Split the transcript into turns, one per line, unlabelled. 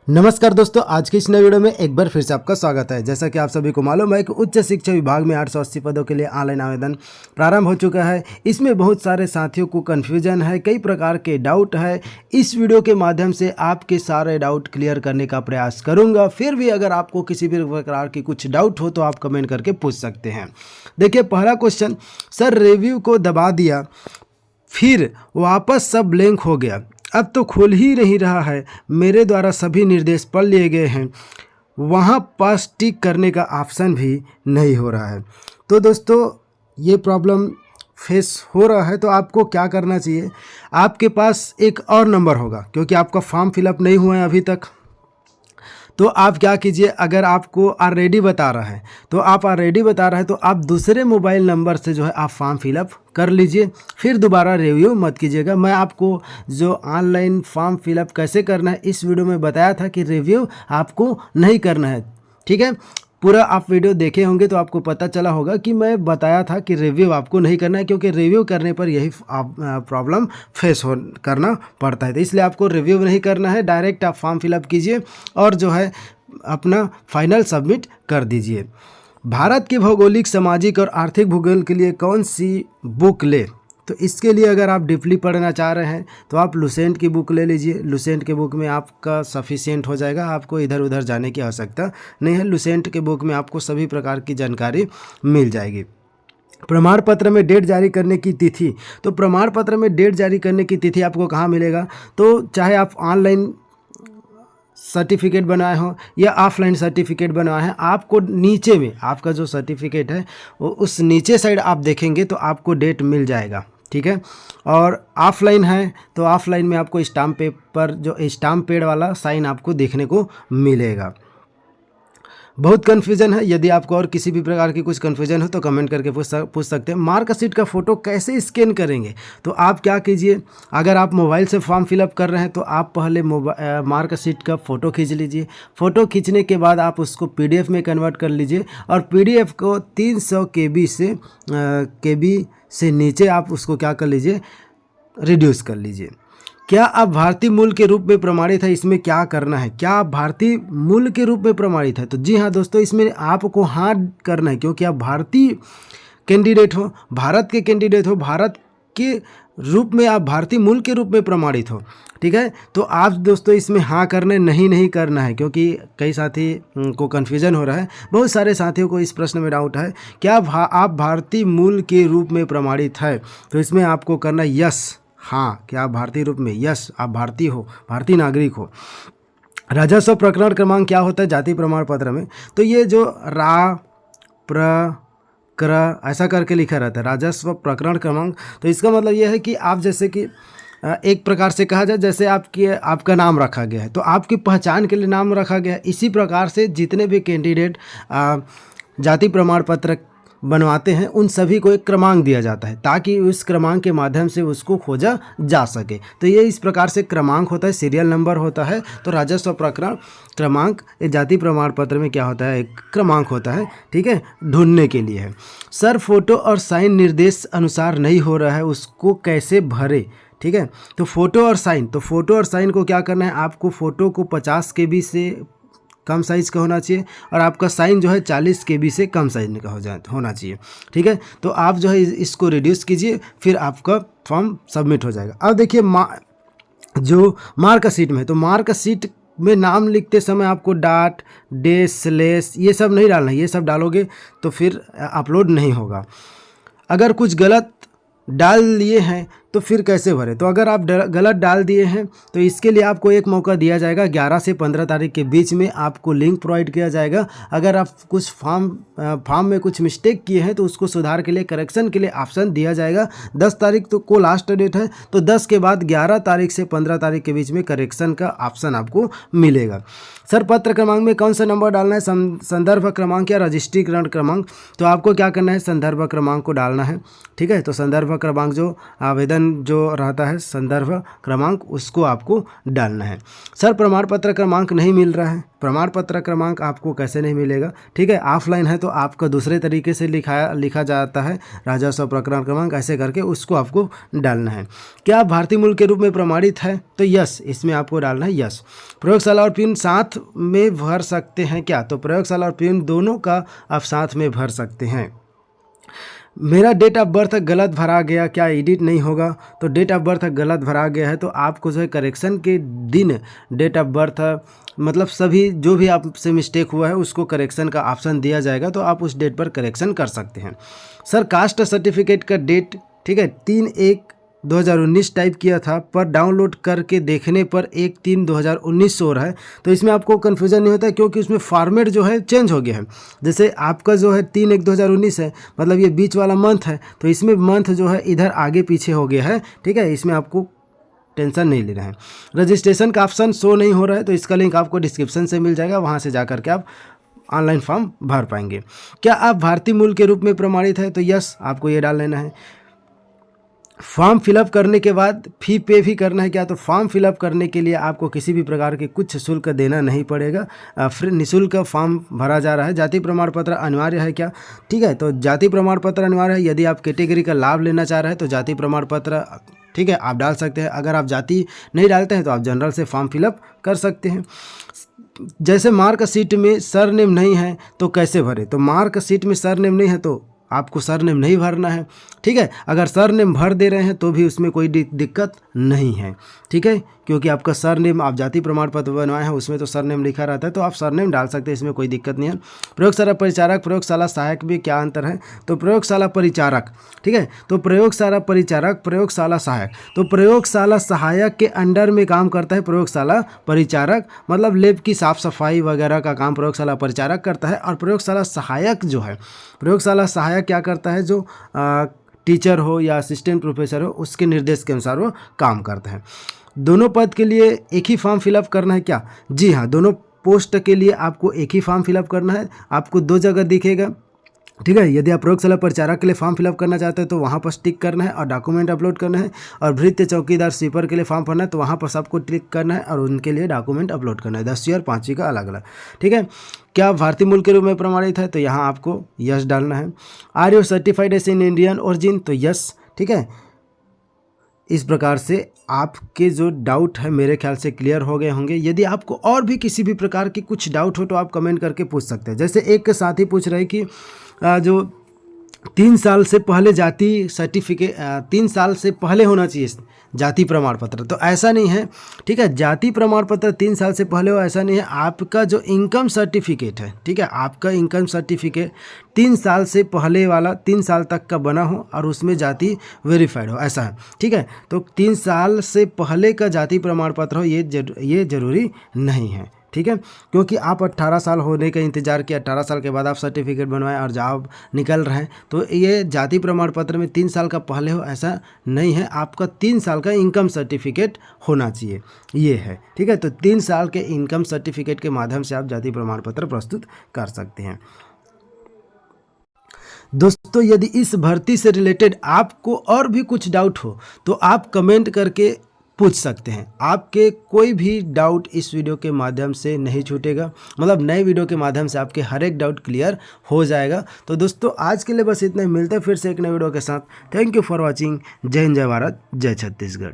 नमस्कार दोस्तों, आज की इस नए वीडियो में एक बार फिर से आपका स्वागत है। जैसा कि आप सभी को मालूम है कि उच्च शिक्षा विभाग में 880 पदों के लिए ऑनलाइन आवेदन प्रारंभ हो चुका है। इसमें बहुत सारे साथियों को कन्फ्यूजन है, कई प्रकार के डाउट है। इस वीडियो के माध्यम से आपके सारे डाउट क्लियर करने का प्रयास करूंगा। फिर भी अगर आपको किसी भी प्रकार की कुछ डाउट हो तो आप कमेंट करके पूछ सकते हैं। देखिए, पहला क्वेश्चन, सर रिव्यू को दबा दिया फिर वापस सब ब्लैंक हो गया, अब तो खुल ही नहीं रहा है। मेरे द्वारा सभी निर्देश पढ़ लिए गए हैं, वहाँ पास टिक करने का ऑप्शन भी नहीं हो रहा है। तो दोस्तों, ये प्रॉब्लम फेस हो रहा है तो आपको क्या करना चाहिए, आपके पास एक और नंबर होगा, क्योंकि आपका फॉर्म फिलअप नहीं हुआ है अभी तक। तो आप क्या कीजिए, अगर आपको ऑलरेडी बता रहा है तो आप दूसरे मोबाइल नंबर से जो है आप फॉर्म फिलअप कर लीजिए, फिर दोबारा रिव्यू मत कीजिएगा। मैं आपको जो ऑनलाइन फॉर्म फिलअप कैसे करना है इस वीडियो में बताया था कि रिव्यू आपको नहीं करना है। ठीक है, पूरा आप वीडियो देखे होंगे तो आपको पता चला होगा कि मैं बताया था कि रिव्यू आपको नहीं करना है, क्योंकि रिव्यू करने पर यही प्रॉब्लम फेस करना पड़ता है। तो इसलिए आपको रिव्यू नहीं करना है, डायरेक्ट आप फॉर्म फिलअप कीजिए और जो है अपना फाइनल सबमिट कर दीजिए। भारत के भौगोलिक, सामाजिक और आर्थिक भूगोल के लिए कौन सी बुक ले? तो इसके लिए अगर आप डीपली पढ़ना चाह रहे हैं तो आप लुसेंट की बुक ले लीजिए। लुसेंट के बुक में आपका सफिशिएंट हो जाएगा, आपको इधर उधर जाने की आवश्यकता नहीं है। लुसेंट के बुक में आपको सभी प्रकार की जानकारी मिल जाएगी। प्रमाण पत्र में डेट जारी करने की तिथि, तो प्रमाण पत्र में डेट जारी करने की तिथि आपको कहाँ मिलेगा? तो चाहे आप ऑनलाइन सर्टिफिकेट बनाए हो या ऑफलाइन सर्टिफिकेट बनाए हैं, आपको नीचे में आपका जो सर्टिफिकेट है वो उस नीचे साइड आप देखेंगे तो आपको डेट मिल जाएगा। ठीक है, और ऑफलाइन है तो ऑफलाइन में आपको स्टाम्प पेपर, जो स्टाम्प पैड वाला साइन आपको देखने को मिलेगा। बहुत कन्फ्यूजन है, यदि आपको और किसी भी प्रकार की कुछ कन्फ्यूजन हो तो कमेंट करके पूछ सकते हैं। मार्कशीट का फ़ोटो कैसे स्कैन करेंगे? तो आप क्या कीजिए, अगर आप मोबाइल से फॉर्म फिलअप कर रहे हैं तो आप पहले मार्कशीट का फ़ोटो खींच लीजिए। फ़ोटो खींचने के बाद आप उसको PDF में कन्वर्ट कर लीजिए और PDF को 300 KB से नीचे आप उसको क्या कर लीजिए, रिड्यूस कर लीजिए। क्या आप भारतीय मूल के रूप में प्रमाणित है? इसमें क्या करना है, क्या आप भारतीय मूल के रूप में प्रमाणित है? तो जी हाँ दोस्तों, इसमें आपको हाँ करना है, क्योंकि आप भारतीय कैंडिडेट हो, भारत के कैंडिडेट हो, भारत के रूप में आप भारतीय मूल के रूप में प्रमाणित हो। ठीक है, तो आप दोस्तों इसमें हाँ करने नहीं करना है, क्योंकि कई साथी को कन्फ्यूजन हो रहा है। बहुत सारे साथियों को इस प्रश्न में डाउट है, क्या आप भारतीय मूल के रूप में प्रमाणित है? तो इसमें आपको करना है यस, हाँ, क्या आप भारतीय रूप में, यस, आप भारतीय हो, भारतीय नागरिक हो। राजस्व प्रकरण क्रमांक क्या होता है जाति प्रमाण पत्र में? तो ये जो ऐसा करके लिखा रहता है, राजस्व प्रकरण क्रमांक, तो इसका मतलब ये है कि आप जैसे कि एक प्रकार से कहा जाए, जैसे आपका नाम रखा गया है तो आपकी पहचान के लिए नाम रखा गया है। इसी प्रकार से जितने भी कैंडिडेट जाति प्रमाण पत्र बनवाते हैं उन सभी को एक क्रमांक दिया जाता है, ताकि उस क्रमांक के माध्यम से उसको खोजा जा सके। तो ये इस प्रकार से क्रमांक होता है, सीरियल नंबर होता है। तो राजस्व प्रकरण क्रमांक जाति प्रमाण पत्र में क्या होता है, एक क्रमांक होता है। ठीक है, ढूंढने के लिए है। सर फोटो और साइन निर्देश अनुसार नहीं हो रहा है, उसको कैसे भरे? ठीक है, तो फोटो और साइन को क्या करना है, आपको फोटो को 50 KB से कम साइज़ का होना चाहिए और आपका साइन जो है 40 KB से कम साइज का होना चाहिए। ठीक है, तो आप जो है इसको रिड्यूस कीजिए, फिर आपका फॉर्म सबमिट हो जाएगा। अब देखिए जो मार्कशीट में, तो मार्कशीट में नाम लिखते समय आपको डॉट, डैश, स्लैश ये सब नहीं डालना है। ये सब डालोगे तो फिर अपलोड नहीं होगा। अगर कुछ गलत डाल लिए हैं तो फिर कैसे भरें? तो अगर आप गलत डाल दिए हैं तो इसके लिए आपको एक मौका दिया जाएगा, 11 से 15 तारीख के बीच में आपको लिंक प्रोवाइड किया जाएगा। अगर आप कुछ फॉर्म में कुछ मिस्टेक किए हैं तो उसको सुधार के लिए, करेक्शन के लिए ऑप्शन दिया जाएगा। 10 तारीख तो को लास्ट डेट है, तो 10 के बाद 11 तारीख से 15 तारीख के बीच में करेक्शन का ऑप्शन आपको मिलेगा। सर पत्र क्रमांक में कौन सा नंबर डालना है, संदर्भ क्रमांक या रजिस्ट्रीकरण क्रमांक? तो आपको क्या करना है, संदर्भ क्रमांक को डालना है। ठीक है, तो संदर्भ क्रमांक जो आवेदन आवेदन जो रहता है संदर्भ क्रमांक उसको आपको डालना है। सर प्रमाण पत्र क्रमांक नहीं मिल रहा है, प्रमाण पत्र क्रमांक आपको कैसे नहीं मिलेगा, ठीक है। ऑफलाइन है तो आपका दूसरे तरीके से लिखा जाता है राजस्व प्रकरण क्रमांक, ऐसे करके उसको आपको डालना है। क्या आप भारतीय मूल के रूप में प्रमाणित है, तो यस, इसमें आपको डालना है यस। प्रयोगशाला और पिन साथ में भर सकते हैं क्या, तो प्रयोगशाला और पिन दोनों का आप साथ में भर सकते हैं। मेरा डेट ऑफ बर्थ गलत भरा गया, क्या एडिट नहीं होगा, तो डेट ऑफ बर्थ गलत भरा गया है तो आपको जो है करेक्शन के दिन डेट ऑफ बर्थ मतलब सभी जो भी आपसे मिस्टेक हुआ है उसको करेक्शन का ऑप्शन दिया जाएगा, तो आप उस डेट पर करेक्शन कर सकते हैं। सर कास्ट सर्टिफिकेट का डेट, ठीक है, 3/1/2019 टाइप किया था, पर डाउनलोड करके देखने पर 1/3/2019 हो रहा है। तो इसमें आपको कन्फ्यूज़न नहीं होता है क्योंकि उसमें फॉर्मेट जो है चेंज हो गया है। जैसे आपका जो है 3/1/2019 है, मतलब ये बीच वाला मंथ है, तो इसमें मंथ जो है इधर आगे पीछे हो गया है, ठीक है। इसमें आपको टेंशन नहीं लेना है। रजिस्ट्रेशन का ऑप्शन शो नहीं हो रहा है, तो इसका लिंक आपको डिस्क्रिप्शन से मिल जाएगा, वहाँ से जा करके आप ऑनलाइन फॉर्म भर पाएंगे। क्या आप भारतीय मूल के रूप में प्रमाणित है, तो यस, आपको ये डाल लेना है। फॉर्म फिलअप करने के बाद फी पे भी करना है क्या, तो फॉर्म फिलअप करने के लिए आपको किसी भी प्रकार के कुछ शुल्क देना नहीं पड़ेगा, फ्री निःशुल्क फॉर्म भरा जा रहा है। जाति प्रमाण पत्र अनिवार्य है क्या, ठीक है, तो जाति प्रमाण पत्र अनिवार्य है। यदि आप कैटेगरी का लाभ लेना चाह रहे हैं तो जाति प्रमाण पत्र, ठीक है, आप डाल सकते हैं। अगर आप जाति नहीं डालते हैं तो आप जनरल से फॉर्म फिलअप कर सकते हैं। जैसे मार्कशीट में सरनेम नहीं है तो कैसे भरें, तो मार्कशीट में सरनेम नहीं है तो आपको सरनेम नहीं भरना है, ठीक है। अगर सरनेम भर दे रहे हैं तो भी उसमें कोई दिक्कत नहीं है, ठीक है, क्योंकि आपका सरनेम आप जाति प्रमाण पत्र बनवाए हैं उसमें तो सरनेम लिखा रहता है, तो आप सरनेम डाल सकते हैं, इसमें कोई दिक्कत नहीं है। प्रयोगशाला परिचारक प्रयोगशाला सहायक में क्या अंतर है, तो प्रयोगशाला परिचारक, ठीक है, तो प्रयोगशाला परिचारक प्रयोगशाला सहायक, तो प्रयोगशाला सहायक के अंडर में काम करता है प्रयोगशाला परिचारक, मतलब लैब की साफ सफाई वगैरह का काम प्रयोगशाला परिचारक करता है। और प्रयोगशाला सहायक जो है, प्रयोगशाला सहायक क्या करता है, जो टीचर हो या असिस्टेंट प्रोफेसर हो उसके निर्देश के अनुसार वो काम करता है। दोनों पद के लिए एक ही फॉर्म फिलअप करना है क्या, जी हाँ, दोनों पोस्ट के लिए आपको एक ही फॉर्म फिलअप करना है। आपको 2 जगह दिखेगा, ठीक है। यदि आप प्रयोगशाला परिचारक के लिए फॉर्म फिलअप करना चाहते हैं तो वहाँ पर टिक करना है और डॉक्यूमेंट अपलोड करना है, और भृत्य चौकीदार स्वीपर के लिए फॉर्म भरना है तो वहाँ पर सबको क्लिक करना है और उनके लिए डॉक्यूमेंट अपलोड करना है, 10वीं और 5वीं का अलग अलग, ठीक है। क्या भारतीय मूल के रूप में प्रमाणित है, तो यहाँ आपको यस डालना है। Are you certified as in Indian origin, तो यस, ठीक है। इस प्रकार से आपके जो डाउट है मेरे ख्याल से क्लियर हो गए होंगे। यदि आपको और भी किसी भी प्रकार की कुछ डाउट हो तो आप कमेंट करके पूछ सकते हैं। जैसे एक साथी पूछ रहे कि जो 3 साल से पहले जाति सर्टिफिकेट 3 साल से पहले होना चाहिए जाति प्रमाण पत्र, तो ऐसा नहीं है, ठीक है। जाति प्रमाण पत्र 3 साल से पहले हो ऐसा नहीं है। आपका जो इनकम सर्टिफिकेट है, ठीक है, आपका इनकम सर्टिफिकेट 3 साल से पहले वाला 3 साल तक का बना हो और उसमें जाति वेरीफाइड हो, ऐसा है, ठीक है। तो 3 साल से पहले का जाति प्रमाण पत्र हो ये जरूरी नहीं है, ठीक है, क्योंकि आप 18 साल होने का इंतजार किया, 18 साल के बाद आप सर्टिफिकेट बनवाएं और जॉब निकल रहे हैं, तो ये जाति प्रमाण पत्र में 3 साल का पहले हो ऐसा नहीं है। आपका 3 साल का इनकम सर्टिफिकेट होना चाहिए, ये है, ठीक है। तो 3 साल के इनकम सर्टिफिकेट के माध्यम से आप जाति प्रमाण पत्र प्रस्तुत कर सकते हैं। दोस्तों, यदि इस भर्ती से रिलेटेड आपको और भी कुछ डाउट हो तो आप कमेंट करके पूछ सकते हैं। आपके कोई भी डाउट इस वीडियो के माध्यम से नहीं छूटेगा, मतलब नए वीडियो के माध्यम से आपके हर एक डाउट क्लियर हो जाएगा। तो दोस्तों, आज के लिए बस इतना ही, मिलते हैं फिर से एक नए वीडियो के साथ। Thank you for watching. जय हिंद, जय भारत, जय छत्तीसगढ़।